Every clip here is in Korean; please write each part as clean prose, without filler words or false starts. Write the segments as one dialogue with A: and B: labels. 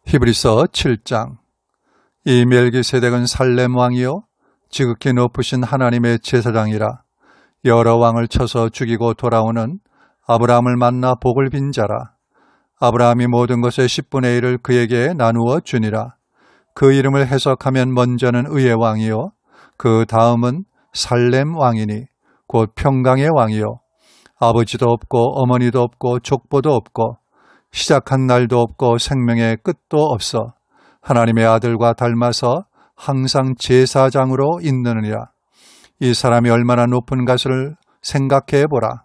A: 히브리서 7장. 이 멜기세덱은 살렘 왕이요 지극히 높으신 하나님의 제사장이라. 여러 왕을 쳐서 죽이고 돌아오는 아브라함을 만나 복을 빈 자라. 아브라함이 모든 것의 10분의 1을 그에게 나누어 주니라. 그 이름을 해석하면 먼저는 의의 왕이요 그 다음은 살렘 왕이니 곧 평강의 왕이요 아버지도 없고 어머니도 없고 족보도 없고 시작한 날도 없고 생명의 끝도 없어 하나님의 아들과 닮아서 항상 제사장으로 있느니라. 이 사람이 얼마나 높은 것을 생각해 보라.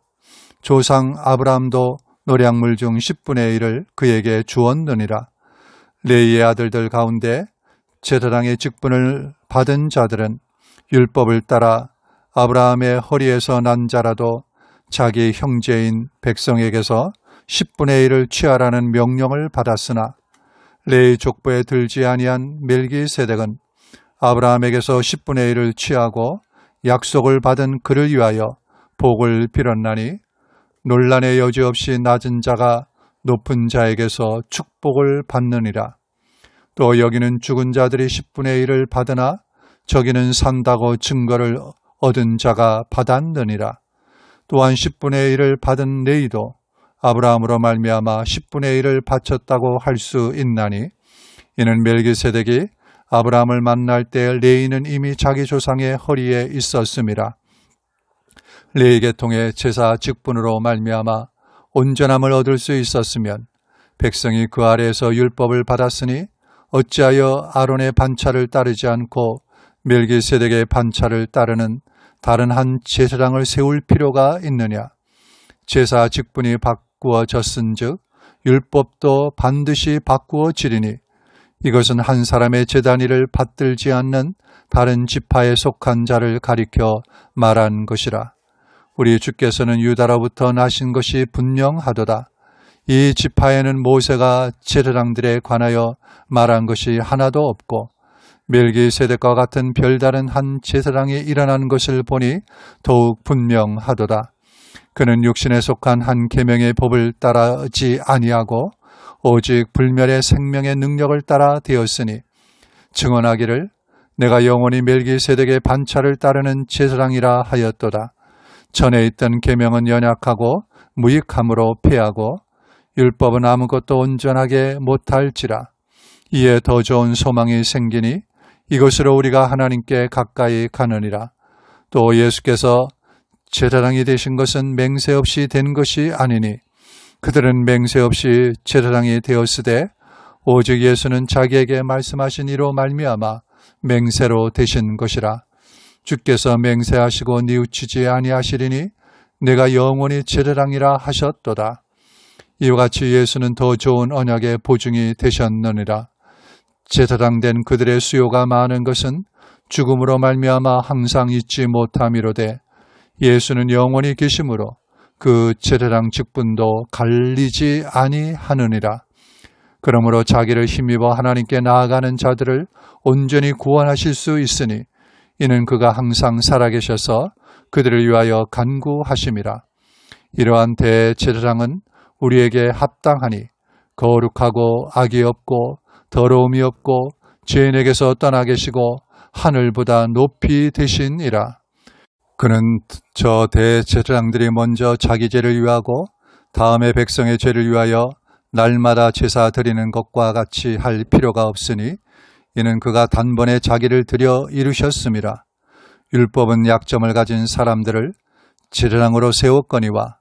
A: 조상 아브라함도 노량물 중 10분의 1을 그에게 주었느니라. 레위의 아들들 가운데 제사장의 직분을 받은 자들은 율법을 따라 아브라함의 허리에서 난 자라도 자기 형제인 백성에게서 10분의 1을 취하라는 명령을 받았으나 레위 족보에 들지 아니한 멜기세덱은 아브라함에게서 10분의 1을 취하고 약속을 받은 그를 위하여 복을 빌었나니 논란의 여지 없이 낮은 자가 높은 자에게서 축복을 받느니라. 또 여기는 죽은 자들이 10분의 1을 받으나 저기는 산다고 증거를 얻은 자가 받았느니라. 또한 10분의 1을 받은 레위도 아브라함으로 말미암아 10분의 1을 바쳤다고 할 수 있나니 이는 멜기세덱이 아브라함을 만날 때 레위는 이미 자기 조상의 허리에 있었음이라. 레위 계통의 제사 직분으로 말미암아 온전함을 얻을 수 있었으면 백성이 그 아래에서 율법을 받았으니 어찌하여 아론의 반차를 따르지 않고 멜기세덱의 반차를 따르는 다른 한 제사장을 세울 필요가 있느냐. 제사 직분이 바꾸어졌은즉 율법도 반드시 바꾸어지리니 이것은 한 사람의 제단위를 받들지 않는 다른 지파에 속한 자를 가리켜 말한 것이라. 우리 주께서는 유다로부터 나신 것이 분명하도다. 이 지파에는 모세가 제사장들에 관하여 말한 것이 하나도 없고 멜기세덱과 같은 별다른 한 제사장이 일어난 것을 보니 더욱 분명하도다. 그는 육신에 속한 한 계명의 법을 따르지 아니하고 오직 불멸의 생명의 능력을 따라 되었으니 증언하기를 내가 영원히 멜기세덱의 반차를 따르는 제사장이라 하였도다. 전에 있던 계명은 연약하고 무익함으로 패하고 율법은 아무것도 온전하게 못할지라. 이에 더 좋은 소망이 생기니 이것으로 우리가 하나님께 가까이 가느니라. 또 예수께서 제사장이 되신 것은 맹세 없이 된 것이 아니니 그들은 맹세 없이 제사장이 되었으되 오직 예수는 자기에게 말씀하신 이로 말미암아 맹세로 되신 것이라. 주께서 맹세하시고 뉘우치지 아니하시리니 내가 영원히 제사장이라 하셨도다. 이와 같이 예수는 더 좋은 언약의 보증이 되셨느니라. 제사장 된 그들의 수요가 많은 것은 죽음으로 말미암아 항상 잊지 못함이로되 예수는 영원히 계심으로 그 제사장 직분도 갈리지 아니하느니라. 그러므로 자기를 힘입어 하나님께 나아가는 자들을 온전히 구원하실 수 있으니 이는 그가 항상 살아계셔서 그들을 위하여 간구하심이라. 이러한 대제사장은 우리에게 합당하니 거룩하고 악이 없고 더러움이 없고 죄인에게서 떠나 계시고 하늘보다 높이 되시니라. 그는 저 대제사장들이 먼저 자기 죄를 위하고 다음에 백성의 죄를 위하여 날마다 제사 드리는 것과 같이 할 필요가 없으니 이는 그가 단번에 자기를 드려 이루셨음이라. 율법은 약점을 가진 사람들을 제사장으로 세웠거니와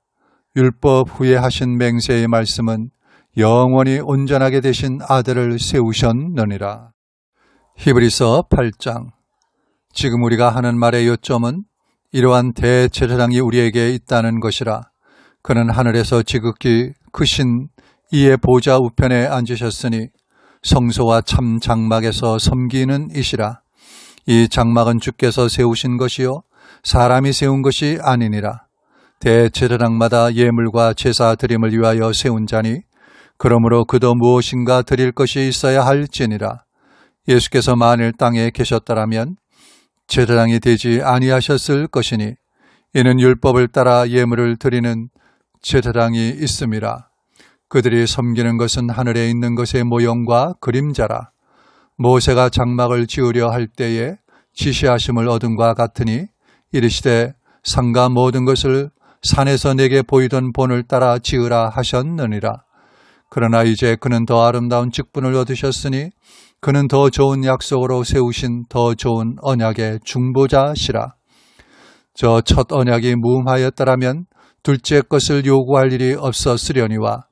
A: 율법 후에 하신 맹세의 말씀은 영원히 온전하게 되신 아들을 세우셨느니라. 히브리서 8장. 지금 우리가 하는 말의 요점은 이러한 대제사장이 우리에게 있다는 것이라. 그는 하늘에서 지극히 크신 이의 보좌 우편에 앉으셨으니 성소와 참 장막에서 섬기는 이시라. 이 장막은 주께서 세우신 것이요 사람이 세운 것이 아니니라. 대제사장마다 예물과 제사 드림을 위하여 세운 자니 그러므로 그도 무엇인가 드릴 것이 있어야 할지니라. 예수께서 만일 땅에 계셨더라면 제사장이 되지 아니하셨을 것이니 이는 율법을 따라 예물을 드리는 제사장이 있음이라. 그들이 섬기는 것은 하늘에 있는 것의 모형과 그림자라. 모세가 장막을 지으려 할 때에 지시하심을 얻음과 같으니 이르시되 산과 모든 것을 산에서 내게 보이던 본을 따라 지으라 하셨느니라. 그러나 이제 그는 더 아름다운 직분을 얻으셨으니 그는 더 좋은 약속으로 세우신 더 좋은 언약의 중보자시라. 저 첫 언약이 무음하였더라면 둘째 것을 요구할 일이 없었으려니와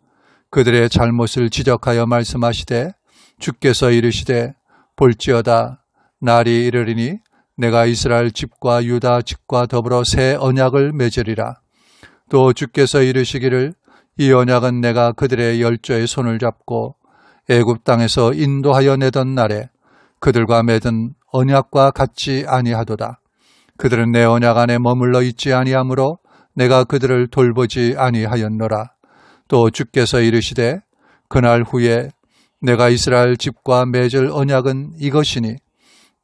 A: 그들의 잘못을 지적하여 말씀하시되 주께서 이르시되 볼지어다 날이 이르리니 내가 이스라엘 집과 유다 집과 더불어 새 언약을 맺으리라. 또 주께서 이르시기를 이 언약은 내가 그들의 열조의 손을 잡고 애굽 땅에서 인도하여 내던 날에 그들과 맺은 언약과 같지 아니하도다. 그들은 내 언약 안에 머물러 있지 아니하므로 내가 그들을 돌보지 아니하였노라. 또 주께서 이르시되 그날 후에 내가 이스라엘 집과 맺을 언약은 이것이니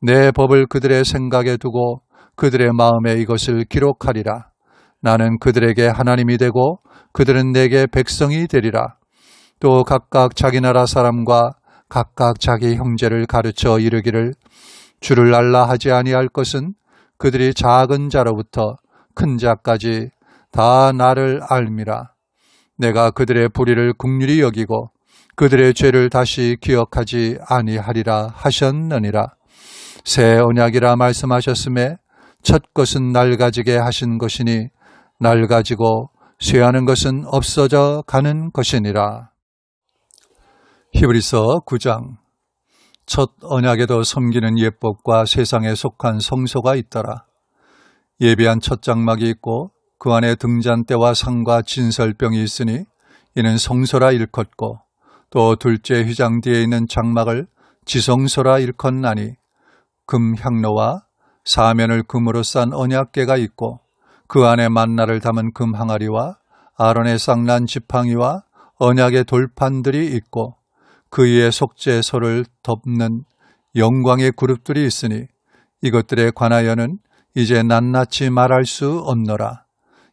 A: 내 법을 그들의 생각에 두고 그들의 마음에 이것을 기록하리라. 나는 그들에게 하나님이 되고 그들은 내게 백성이 되리라. 또 각각 자기 나라 사람과 각각 자기 형제를 가르쳐 이르기를 주를 알라 하지 아니할 것은 그들이 작은 자로부터 큰 자까지 다 나를 알미라. 내가 그들의 불의를 긍휼히 여기고 그들의 죄를 다시 기억하지 아니하리라 하셨느니라. 새 언약이라 말씀하셨음에 첫 것은 낡아지게 하신 것이니 낡아지고 쇠하는 것은 없어져 가는 것이니라. 히브리서 9장. 첫 언약에도 섬기는 예법과 세상에 속한 성소가 있더라. 예비한 첫 장막이 있고 그 안에 등잔대와 상과 진설병이 있으니 이는 성소라 일컫고 또 둘째 휘장 뒤에 있는 장막을 지성소라 일컫나니 금 향로와 사면을 금으로 싼 언약궤가 있고 그 안에 만나를 담은 금 항아리와 아론의 쌍난 지팡이와 언약의 돌판들이 있고 그 위에 속죄소를 덮는 영광의 그룹들이 있으니 이것들에 관하여는 이제 낱낱이 말할 수 없노라.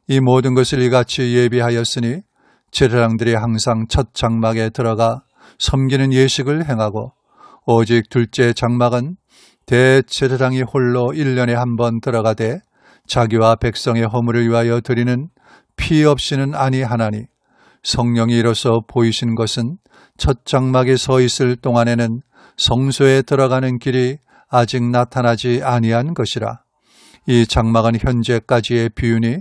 A: 이 모든 것을 이같이 예비하였으니 제사장들이 항상 첫 장막에 들어가 섬기는 예식을 행하고 오직 둘째 장막은 대제사장이 홀로 1년에 한 번 들어가되 자기와 백성의 허물을 위하여 드리는 피 없이는 아니하나니 성령이 이로써 보이신 것은 첫 장막에 서 있을 동안에는 성소에 들어가는 길이 아직 나타나지 아니한 것이라. 이 장막은 현재까지의 비유니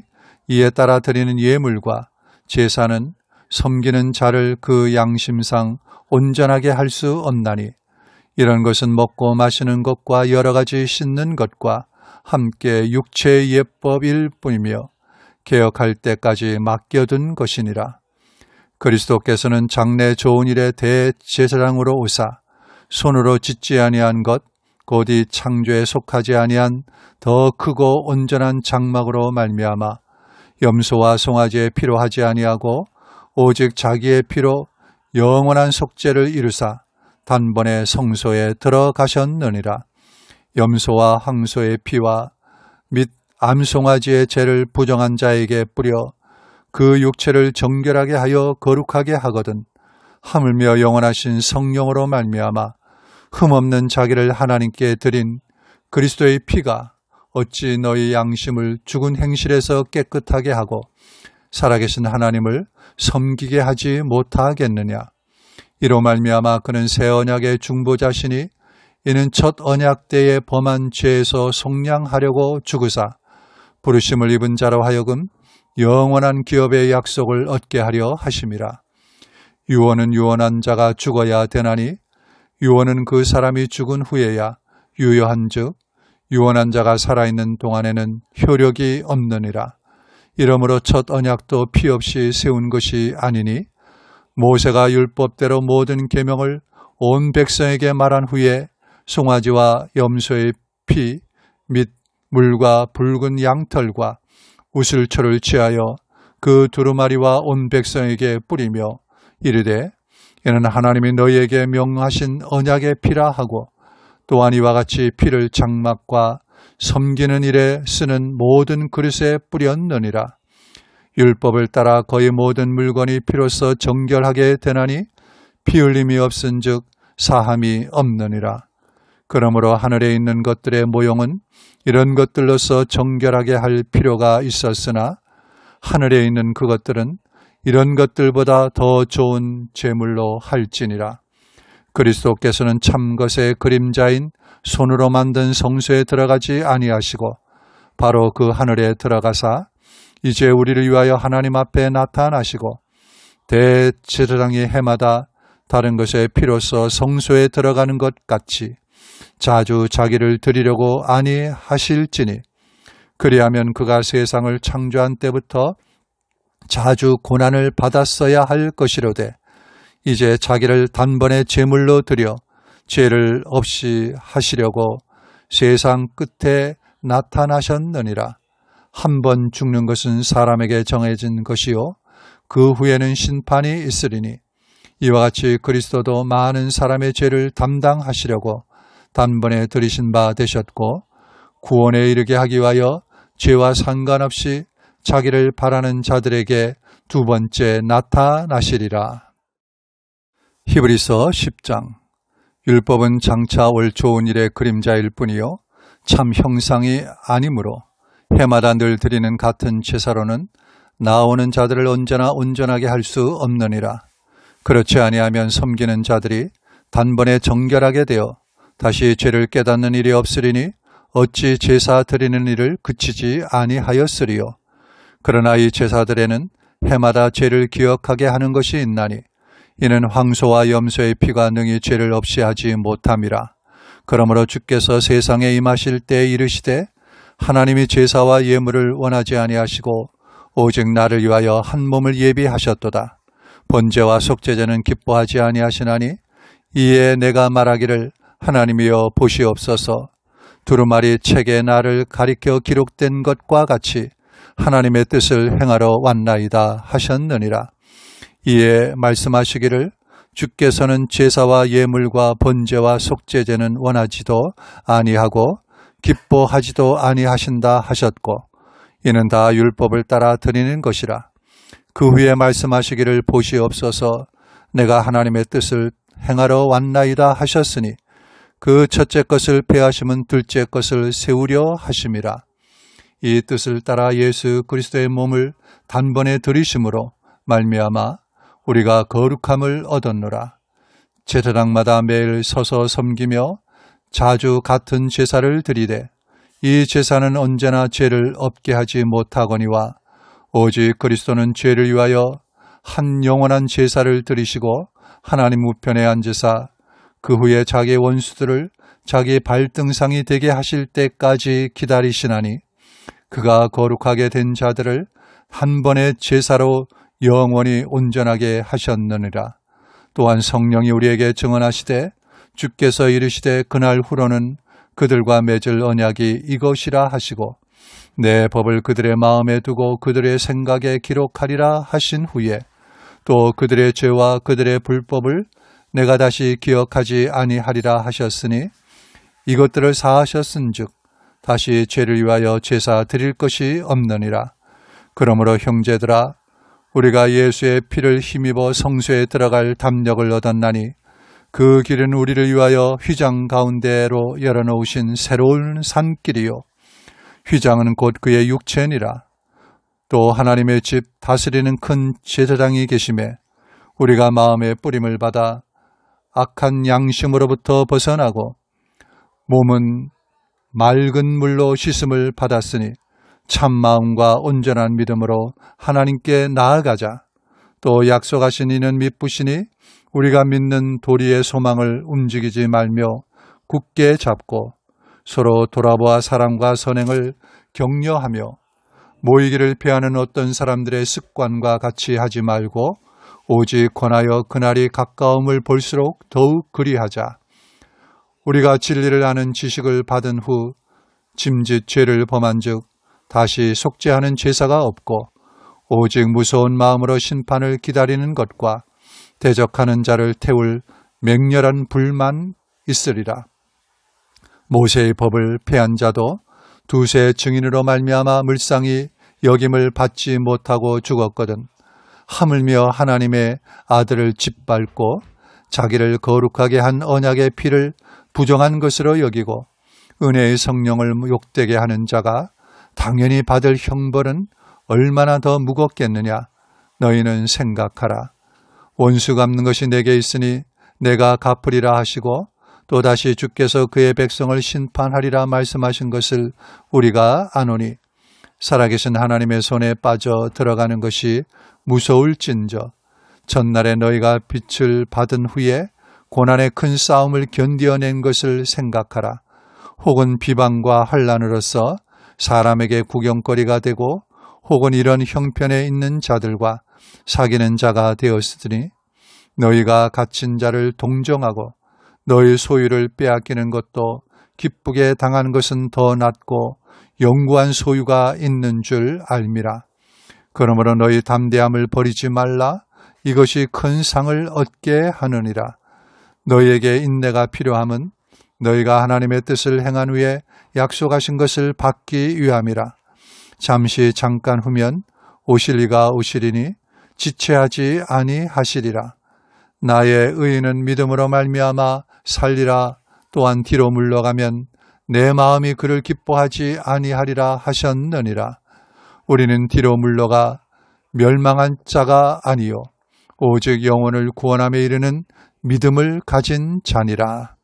A: 이에 따라 드리는 예물과 제사는 섬기는 자를 그 양심상 온전하게 할 수 없나니 이런 것은 먹고 마시는 것과 여러 가지 씻는 것과 함께 육체의 예법일 뿐이며 개혁할 때까지 맡겨둔 것이니라. 그리스도께서는 장래 좋은 일의 대제사장으로 오사 손으로 짓지 아니한 것 곧 이 창조에 속하지 아니한 더 크고 온전한 장막으로 말미암아 염소와 송아지의 피로 하지 아니하고 오직 자기의 피로 영원한 속죄를 이루사 단번에 성소에 들어가셨느니라. 염소와 황소의 피와 및 암송아지의 죄를 부정한 자에게 뿌려 그 육체를 정결하게 하여 거룩하게 하거든 하물며 영원하신 성령으로 말미암아 흠없는 자기를 하나님께 드린 그리스도의 피가 어찌 너희 양심을 죽은 행실에서 깨끗하게 하고 살아계신 하나님을 섬기게 하지 못하겠느냐. 이로 말미암아 그는 새 언약의 중보자시니 이는 첫 언약 때에 범한 죄에서 속량하려고 죽으사 부르심을 입은 자로 하여금 영원한 기업의 약속을 얻게 하려 하심이라. 유언은 유언한 자가 죽어야 되나니 유언은 그 사람이 죽은 후에야 유효한즉 유언한 자가 살아있는 동안에는 효력이 없느니라. 이러므로 첫 언약도 피 없이 세운 것이 아니니 모세가 율법대로 모든 계명을 온 백성에게 말한 후에 송아지와 염소의 피 및 물과 붉은 양털과 우슬초를 취하여 그 두루마리와 온 백성에게 뿌리며 이르되 이는 하나님이 너희에게 명하신 언약의 피라 하고 또한 이와 같이 피를 장막과 섬기는 일에 쓰는 모든 그릇에 뿌렸느니라. 율법을 따라 거의 모든 물건이 피로써 정결하게 되나니 피 흘림이 없은즉 사함이 없느니라. 그러므로 하늘에 있는 것들의 모형은 이런 것들로서 정결하게 할 필요가 있었으나 하늘에 있는 그것들은 이런 것들보다 더 좋은 제물로 할지니라. 그리스도께서는 참 것의 그림자인 손으로 만든 성소에 들어가지 아니하시고 바로 그 하늘에 들어가사 이제 우리를 위하여 하나님 앞에 나타나시고 대제사장이 해마다 다른 것의 피로써 성소에 들어가는 것 같이 자주 자기를 드리려고 아니하실지니 그리하면 그가 세상을 창조한 때부터 자주 고난을 받았어야 할 것이로되 이제 자기를 단번에 제물로 드려 죄를 없이 하시려고 세상 끝에 나타나셨느니라. 한 번 죽는 것은 사람에게 정해진 것이요 그 후에는 심판이 있으리니 이와 같이 그리스도도 많은 사람의 죄를 담당하시려고 단번에 들이신 바 되셨고 구원에 이르게 하기 위하여 죄와 상관없이 자기를 바라는 자들에게 두 번째 나타나시리라. 히브리서 10장. 율법은 장차 올 좋은 일의 그림자일 뿐이요 참 형상이 아니므로 해마다 늘 드리는 같은 제사로는 나오는 자들을 언제나 온전하게 할 수 없느니라. 그렇지 아니하면 섬기는 자들이 단번에 정결하게 되어 다시 죄를 깨닫는 일이 없으리니 어찌 제사 드리는 일을 그치지 아니하였으리요. 그러나 이 제사들에는 해마다 죄를 기억하게 하는 것이 있나니 이는 황소와 염소의 피가 능히 죄를 없이 하지 못함이라. 그러므로 주께서 세상에 임하실 때 이르시되 하나님이 제사와 예물을 원하지 아니하시고 오직 나를 위하여 한 몸을 예비하셨도다. 번제와 속죄제는 기뻐하지 아니하시나니 이에 내가 말하기를 하나님이여 보시옵소서. 두루마리 책에 나를 가리켜 기록된 것과 같이 하나님의 뜻을 행하러 왔나이다 하셨느니라. 이에 말씀하시기를 주께서는 제사와 예물과 번제와 속죄제는 원하지도 아니하고 기뻐하지도 아니하신다 하셨고 이는 다 율법을 따라 드리는 것이라. 그 후에 말씀하시기를 보시옵소서. 내가 하나님의 뜻을 행하러 왔나이다 하셨으니 그 첫째 것을 폐하심은 둘째 것을 세우려 하심이라. 이 뜻을 따라 예수 그리스도의 몸을 단번에 들이심으로 말미암아 우리가 거룩함을 얻었노라. 제사장마다 매일 서서 섬기며 자주 같은 제사를 드리되 이 제사는 언제나 죄를 없게 하지 못하거니와 오직 그리스도는 죄를 위하여 한 영원한 제사를 드리시고 하나님 우편에 앉으사 그 후에 자기 원수들을 자기 발등상이 되게 하실 때까지 기다리시나니 그가 거룩하게 된 자들을 한 번의 제사로 영원히 온전하게 하셨느니라. 또한 성령이 우리에게 증언하시되 주께서 이르시되 그날 후로는 그들과 맺을 언약이 이것이라 하시고 내 법을 그들의 마음에 두고 그들의 생각에 기록하리라 하신 후에 또 그들의 죄와 그들의 불법을 내가 다시 기억하지 아니하리라 하셨으니 이것들을 사하셨은즉 다시 죄를 위하여 제사 드릴 것이 없느니라. 그러므로 형제들아 우리가 예수의 피를 힘입어 성소에 들어갈 담력을 얻었나니 그 길은 우리를 위하여 휘장 가운데로 열어놓으신 새로운 산길이요 휘장은 곧 그의 육체니라. 또 하나님의 집 다스리는 큰 제사장이 계심에 우리가 마음의 뿌림을 받아 악한 양심으로부터 벗어나고 몸은 맑은 물로 씻음을 받았으니 참 마음과 온전한 믿음으로 하나님께 나아가자. 또 약속하신 이는 미쁘시니 우리가 믿는 도리의 소망을 움직이지 말며 굳게 잡고 서로 돌아보아 사랑과 선행을 격려하며 모이기를 피하는 어떤 사람들의 습관과 같이 하지 말고 오직 권하여 그날이 가까움을 볼수록 더욱 그리하자. 우리가 진리를 아는 지식을 받은 후 짐짓 죄를 범한 즉 다시 속죄하는 제사가 없고 오직 무서운 마음으로 심판을 기다리는 것과 대적하는 자를 태울 맹렬한 불만 있으리라. 모세의 법을 폐한 자도 두세 증인으로 말미암아 물상이 여김을 받지 못하고 죽었거든. 하물며 하나님의 아들을 짓밟고 자기를 거룩하게 한 언약의 피를 부정한 것으로 여기고 은혜의 성령을 욕되게 하는 자가 당연히 받을 형벌은 얼마나 더 무겁겠느냐. 너희는 생각하라. 원수 갚는 것이 내게 있으니 내가 갚으리라 하시고 또다시 주께서 그의 백성을 심판하리라 말씀하신 것을 우리가 아노니 살아계신 하나님의 손에 빠져 들어가는 것이 무서울진저 전날에 너희가 빛을 받은 후에 고난의 큰 싸움을 견디어낸 것을 생각하라. 혹은 비방과 환난으로서 사람에게 구경거리가 되고 혹은 이런 형편에 있는 자들과 사귀는 자가 되었으니 너희가 갇힌 자를 동정하고 너희 소유를 빼앗기는 것도 기쁘게 당하는 것은 더 낫고 영구한 소유가 있는 줄 알미라. 그러므로 너희 담대함을 버리지 말라. 이것이 큰 상을 얻게 하느니라. 너희에게 인내가 필요함은 너희가 하나님의 뜻을 행한 후에 약속하신 것을 받기 위함이라. 잠깐 후면 오실 이가 오시리니 지체하지 아니하시리라. 나의 의인은 믿음으로 말미암아 살리라. 또한 뒤로 물러가면 내 마음이 그를 기뻐하지 아니하리라 하셨느니라. 우리는 뒤로 물러가 멸망한 자가 아니요 오직 영혼을 구원함에 이르는 믿음을 가진 자니라.